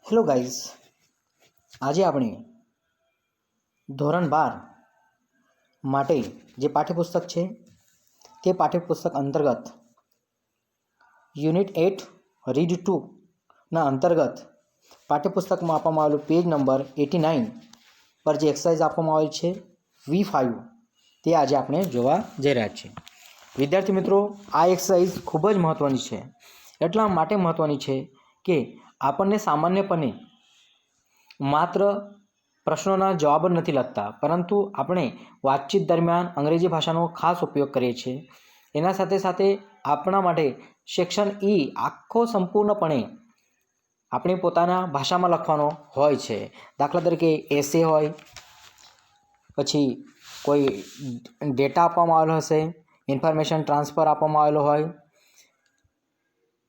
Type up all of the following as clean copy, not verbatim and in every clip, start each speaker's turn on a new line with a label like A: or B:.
A: Hello guys, આજે આપણે ધોરણ 12 માટે જે પાઠ્યપુસ્તક છે તે પાઠ્યપુસ્તક અંતર્ગત યુનિટ 8 રીડ 2 ના અંતર્ગત પાઠ્યપુસ્તકમાં આપવામાં આવેલું પેજ નંબર 89 પર જે એક્સરસાઇઝ આપવામાં આવેલ છે V5 તે આજે આપણે જોવા જઈ રહ્યા છીએ. વિદ્યાર્થી મિત્રો, આ એક્સરસાઇઝ ખૂબ જ મહત્ત્વની છે. એટલા માટે મહત્ત્વની છે કે આપણને સામાન્યપણે માત્ર પ્રશ્નોના જવાબ જ નથી લખતા, પરંતુ આપણે વાતચીત દરમિયાન અંગ્રેજી ભાષાનો ખાસ ઉપયોગ કરીએ છીએ. એના સાથે સાથે આપણા માટે સેક્શન ઈ આખો સંપૂર્ણપણે આપણી પોતાના ભાષામાં લખવાનો હોય છે. દાખલા તરીકે એસે હોય, પછી કોઈ ડેટા આપવામાં આવેલો હશે, ઇન્ફોર્મેશન ટ્રાન્સફર આપવામાં આવેલો હોય,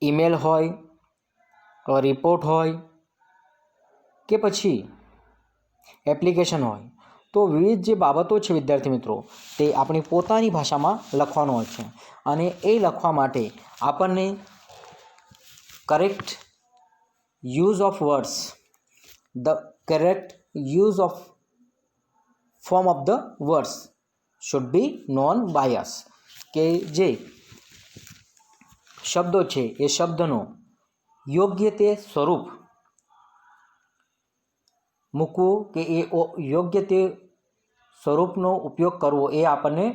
A: ઈમેલ હોય, રિપોર્ટ હોય કે પછી એપ્લિકેશન હોય. તો વિવિધ જે બાબતો છે વિદ્યાર્થી મિત્રો, તે આપણી પોતાની ભાષામાં લખવાનો હોય છે. અને એ લખવા માટે આપણને correct use of words, the correct use of form of the words should be known by us. કે જે શબ્દો છે એ શબ્દનો યોગ્ય તે સ્વરૂપ મૂકવું કે એ યોગ્ય તે સ્વરૂપનો ઉપયોગ કરવો એ આપણને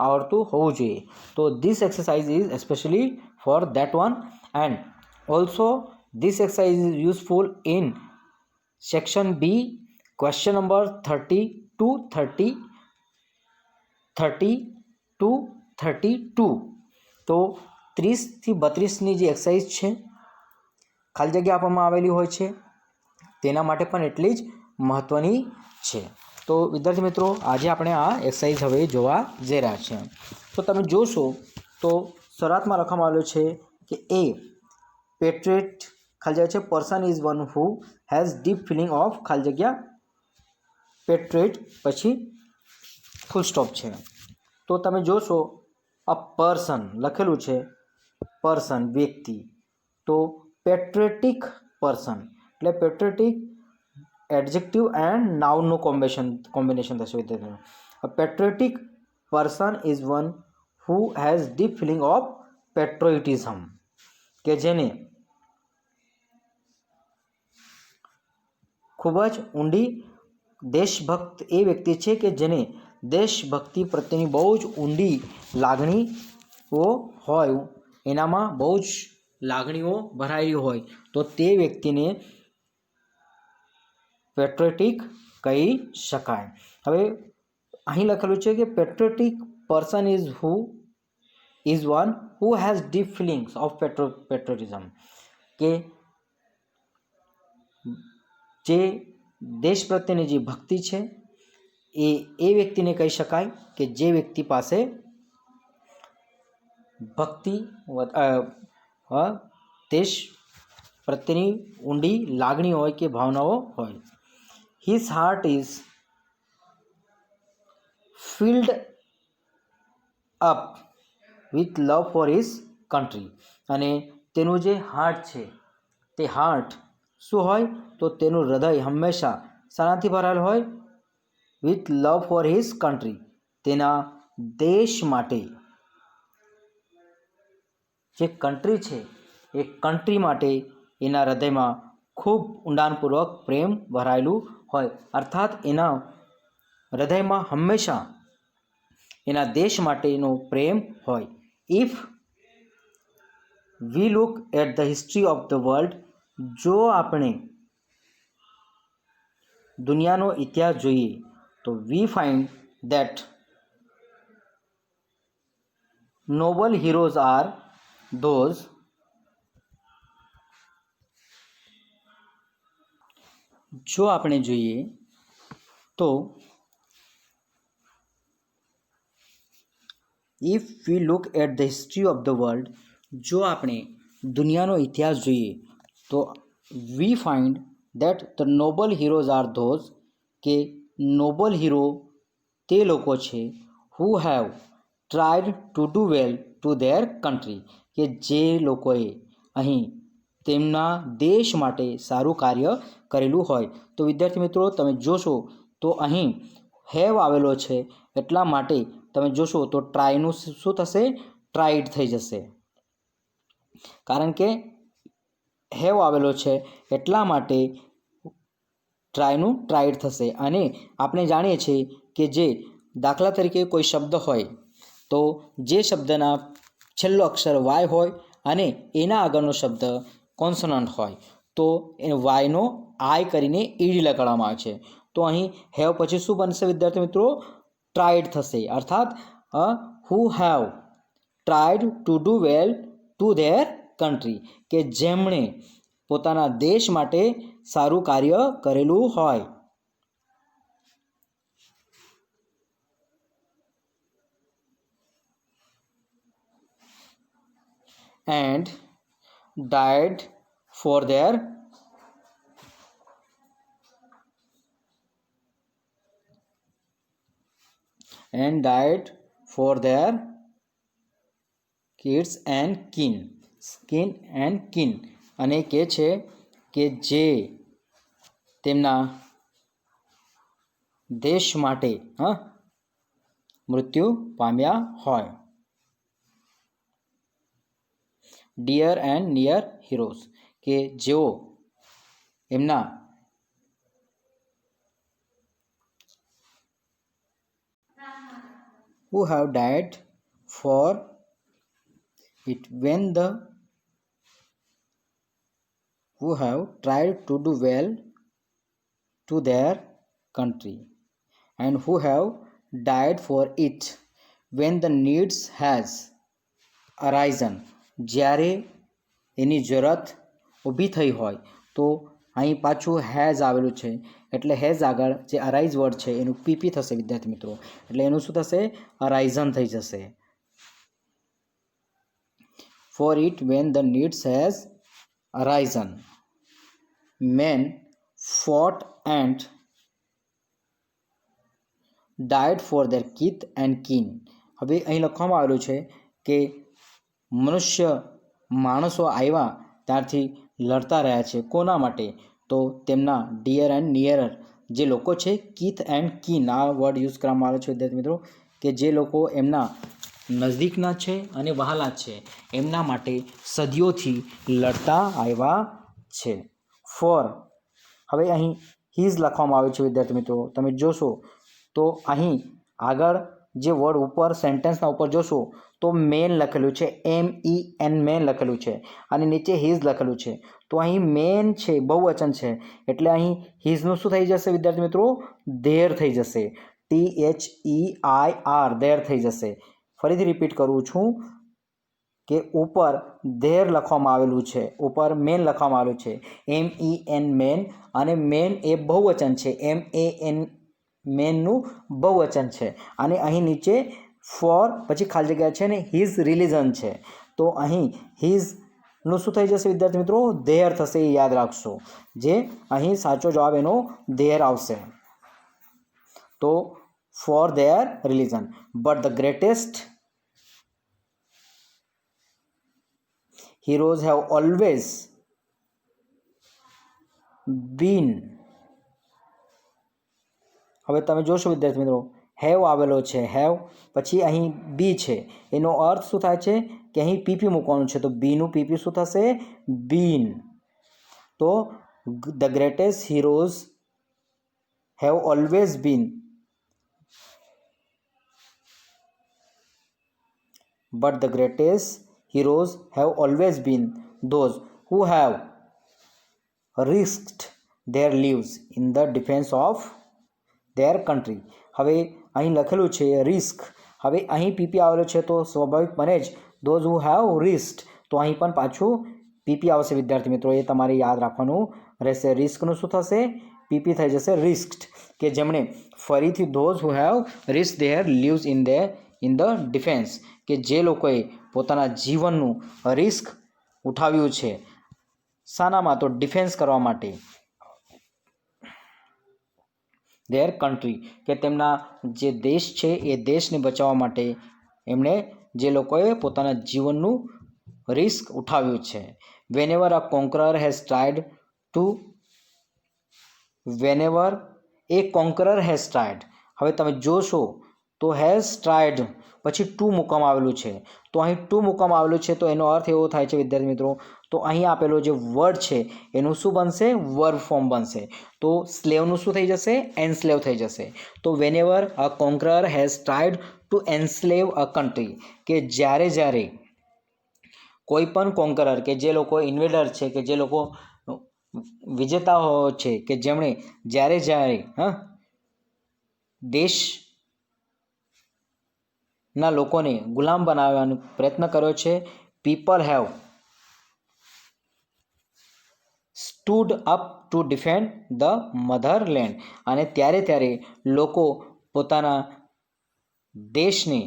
A: આવડતું હોવું જોઈએ. તો this exercise is especially for that one, and also this exercise is useful in section B, question number 30 to 32. તો 30 થી 32ની જે એક્સરસાઇઝ છે, ખાલી જગ્યા આપવામાં આવેલી હોય છે, તેના માટે પણ એટલી જ મહત્ત્વની છે. તો વિદ્યાર્થી મિત્રો, આજે આપણે આ એક્સરસાઇઝ હવે જોવા જઈ રહ્યા છીએ. તો તમે જોશો તો શરૂઆતમાં લખવામાં આવેલું છે કે એ પેટ્રિયટ ખાલી જગ્યા છે person is one who has deep feeling of ખાલી જગ્યા પેટ્રિયટ, પછી ફૂલ સ્ટોપ છે. તો તમે જોશો અ પર્સન લખેલું છે, પર્સન વ્યક્તિ. તો પેટ્રિયોટિક પર્સન એટલે પેટ્રિયોટિક એડજેક્ટિવ એન્ડ નાઉનનું કોમ્બિનેશન થશે વિદ્યાર્થીઓ. A patriotic person is one who has deep feeling of patriotism, કે જેને ખૂબ જ ઊંડી દેશભક્ત એ વ્યક્તિ છે કે જેને દેશભક્તિ પ્રત્યેની બહુ જ ઊંડી લાગણીઓ હોય, એનામાં બહુ જ લાગણીઓ ભરાયેલી હોય, તો તે વ્યક્તિને પેટ્રિયોટિક કહી શકાય. હવે અહીં લખેલું છે કે patriotic person is one who has deep feelings of patriotism, કે જે દેશ પ્રત્યેની જે ભક્તિ છે એ વ્યક્તિને કહી શકાય કે જે વ્યક્તિ પાસે ભક્તિ દેશ પ્રત્યેની ઊંડી લાગણી હોય કે ભાવનાઓ હોય. His heart is field up with love for his country. અને તેનું જે હાર્ટ છે, તે હાર્ટ શું હોય? તો તેનું હૃદય હંમેશા શાનાથી ભરાયેલું હોય? With love for his country, તેના દેશ માટે. જે કન્ટ્રી છે એ કન્ટ્રી માટે એના હૃદયમાં ખૂબ ઊંડાણપૂર્વક પ્રેમ ભરાયેલું હોય. અર્થાત એના હૃદયમાં હંમેશા એના દેશ માટેનો પ્રેમ હોય. If we look at the history of the world, જો આપણે દુનિયાનો ઇતિહાસ જોઈએ તો we find that noble heroes are those જો આપણે જોઈએ તો if we look at the history of the world, જો આપણે દુનિયાનો ઇતિહાસ જોઈએ તો we find that the noble heroes are those, કે નોબલ હીરો તે લોકો છે who have tried to do well to their country, કે જે લોકોએ અહીં તેમના દેશ માટે સારું કાર્ય કરેલું હોય। તો વિદ્યાર્થી મિત્રો તમે જોશો તો અહીં હેવ આવેલો છે એટલા માટે તમે જોશો તો ટ્રાયનું શું થશે? ટ્રાઇડ થઈ જશે, કારણ કે હેવ આવેલો છે એટલા માટે ટ્રાયનું ટ્રાઇડ થશે। અને આપણે જાણીએ છીએ કે જે દાખલા તરીકે કોઈ શબ્દ હોય તો જે શબ્દના છેલ્લો અક્ષર વાય હોય અને એના આગળનો શબ્દ કોન્સોનન્ટ હોય તો એ વાયનો આઈ કરીને ઈડી લગાડવામાં આવે છે। તો અહીં હેવ પછી શું બનશે વિદ્યાર્થી મિત્રો? ટ્રાઇડ થશે, અર્થાત હુ have tried two do well to their country, કે જેમણે પોતાના દેશ માટે સારું કાર્ય કરેલું હોય। and died for their kids and kin અને કે છે કે જે તેમના દેશ માટે મૃત્યુ પામ્યા હોય। ડિયર એન્ડ નિયર હીરોઝ, કે જેઓ એમના who have died for it when the who have tried to do well to their country and who have died for it when the needs has arisen, જ્યારે એની જરૂરત ઊભી થઈ હોય તો અહીં પાછું હેઝ આવેલું છે એટલે હેઝ આગળ જે અરાઇઝ વર્ડ છે એનું પીપી થશે વિદ્યાર્થી મિત્રો, એટલે એનું શું થશે? અરાઇઝન થઈ જશે। For it when the needs has arisen, men fought and died for their kith and kin। હવે અહીં લખવામાં આવેલું છે કે માણસો આવ્યા ત્યારથી લડતા રહ્યા છે, કોના માટે? તો તેમના ડિયર એન્ડ નિયરર જે લોકો છે, કીથ એન્ડ કિન આ વર્ડ યુઝ કરવામાં આવે છે વિદ્યાર્થી મિત્રો, કે જે લોકો એમના નજદીકના છે અને વહાલા છે એમના માટે સદીઓથી લડતા આવ્યા છે। ફોર, હવે અહીં હીઝ લખવામાં આવ્યું છે વિદ્યાર્થી મિત્રો, તમે જોશો તો અહીં આગળ જે વર્ડ ઉપર સેન્ટેન્સના ઉપર જોશો તો મેન લખેલું છે, MEN મેન લખેલું છે અને નીચે હીઝ લખેલું છે। તો અહીં મેન છે, બહુવચન છે, એટલે અહીં હીઝનું શું થઈ જશે વિદ્યાર્થી મિત્રો? ધેર થઈ જશે, THEIR ધેર થઈ જશે। ફરીથી રિપીટ કરું છું કે ઉપર ધેર લખવામાં આવેલું છે, ઉપર મેન લખવામાં આવેલું છે, MEN મેન, અને મેન એ બહુવચન છે, MAN મેનનું બહુવચન છે, અને અહીં નીચે ફોર પછી ખાલી જગ્યા છે ને હિઝ રિલિજન છે, તો અહીં હિઝનું શું થઈ જશે વિદ્યાર્થી મિત્રો? ધેર થશે, એ યાદ રાખશો, જે અહીં સાચો જવાબ એનો ધેર આવશે। તો four there religion, but the greatest heroes have always been, હવે તમે જોશો વિદ્યાર્થી મિત્રો હેવ આવેલો છે, હેવ પછી અહીં બી છે, એનો અર્થ શું થાય છે કે અહીં પીપી મૂકવાનું છે, તો બીનું પીપી શું થશે? બીન। તો the greatest heroes have always bin, but the greatest heroes have always been those who have risked their lives in the defense of their country। હવે અહીં લખેલું છે રિસ્ક, હવે અહીં પીપી આવેલો છે તો સ્વાભાવિક બને જ those who have risked, તો અહીં પણ પાછું પીપી આવશે વિદ્યાર્થી મિત્રો, એ તમારે યાદ રાખવાનું રહેશે। રિસ્કનું શું થશે? પીપી થઈ જશે રિસ્કડ, કે જેમણે ફરીથી those who have risked their lives in the defense, કે જે લોકોએ પોતાના જીવનનું રિસ્ક ઉઠાવ્યું છે, શાનામાં? તો ડિફેન્સ કરવા માટે, ધેર કન્ટ્રી, કે તેમના જે દેશ છે એ દેશને બચાવવા માટે એમણે જે લોકોએ પોતાના જીવનનું રિસ્ક ઉઠાવ્યું છે। Whenever a conqueror has tried to whenever a conqueror has tried, હવે તમે જોશો તો હેઝ ટ્રાઇડ પછી ટુ મૂકવામાં આવેલું છે, તો અહીં ટુ મૂકવામાં આવેલું છે તો એનો અર્થ એવો થાય છે વિદ્યાર્થી મિત્રો, તો અહીં આપેલો જે વર્ડ છે એનું શું બનશે, વર્બ ફોર્મ બનશે, તો સ્લેવનું શું થઈ જશે, એનસ્લેવ થઈ જશે. તો whenever a conqueror has tried to enslave a country, કે જ્યારે કોઈ પણ કોન્કરર કે જે લોકો ઇન્વેડર છે, કે જે લોકો વિજેતાઓ છે, કે જેમણે જ્યારે દેશના લોકોને ગુલામ બનાવવાનો પ્રયત્ન કર્યો છે, people have stood up to defend the મધરલેન્ડ, અને ત્યારે લોકો પોતાના દેશને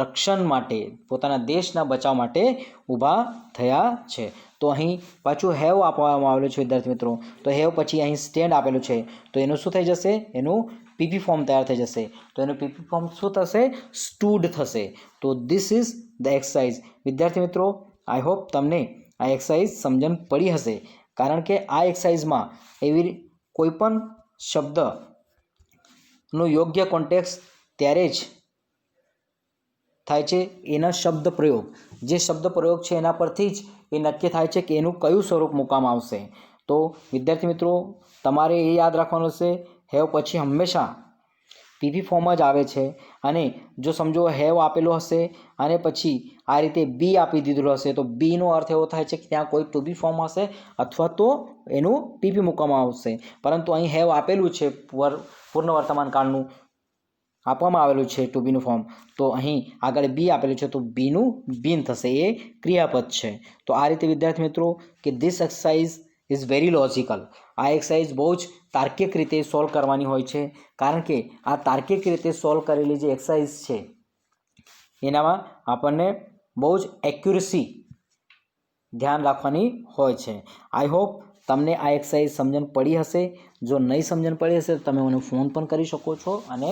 A: રક્ષણ માટે, પોતાના દેશના બચાવ માટે ઊભા થયા છે. તો અહીં પાછું હેવ આપવામાં આવેલું છે વિદ્યાર્થી મિત્રો, તો હેવ પછી અહીં સ્ટેન્ડ આપેલું છે, તો એનું શું થઈ જશે, એનું પીપી ફોર્મ તૈયાર થઈ જશે, તો એનું પીપી ફોર્મ શું થશે, સ્ટૂડ થશે. તો ધીસ ઇઝ ધ એક્સરસાઇઝ. વિદ્યાર્થી મિત્રો, આઈ હોપ તમને આ એક્સરસાઇઝ સમજણ પડી હશે, કારણ કે આ એક્સરસાઇઝમાં એવી કોઈ પણ શબ્દનું યોગ્ય કોન્ટેક્સ્ટ ત્યારે જ થાય છે, એના શબ્દ પ્રયોગ, જે શબ્દ પ્રયોગ છે એના પરથી જ એ નક્કી થાય છે કે એનું કયું સ્વરૂપ મૂકવામાં આવશે. તો વિદ્યાર્થી મિત્રો, તમારે એ યાદ રાખવાનું છે, હેવ પછી હંમેશા પીપી ફોર્મ જ આવે છે, અને જો સમજો હેવ આપેલો હશે અને પછી આ રીતે બી આપી દીધેલું હશે, તો બીનો અર્થ એવો થાય છે કે ત્યાં કોઈ ટુ બી ફોર્મ હશે અથવા તો એનું પીપી મૂકવામાં આવશે. પરંતુ અહીં હેવ આપેલું છે, પૂર્ણ વર્તમાન કાળનું આપવામાં આવેલું છે ટુ બીનું ફોર્મ, તો અહીં આગળ બી આપેલું છે, તો બીનું બીન થશે, એ ક્રિયાપદ છે. તો આ રીતે વિદ્યાર્થી મિત્રો કે this exercise is very logical. આ એક્સરસાઇઝ બહુ જ તાર્કિક રીતે સોલ્વ કરવાની હોય છે, કારણ કે આ તાર્કિક રીતે સોલ્વ કરેલી જે એક્સરસાઇઝ છે એનામાં આપણને બહુ જ એક્યુરસી ધ્યાન રાખવાની હોય છે. આઈ હોપ તમને આ એક્સરસાઇઝ સમજણ પડી હશે. જો નહીં સમજણ પડી હશે તો તમે મને ફોન પણ કરી શકો છો, અને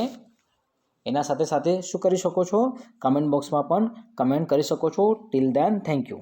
A: એના સાથે શું કરી શકો છો, કમેન્ટ બોક્સમાં પણ કમેન્ટ કરી શકો છો. Till then, thank you.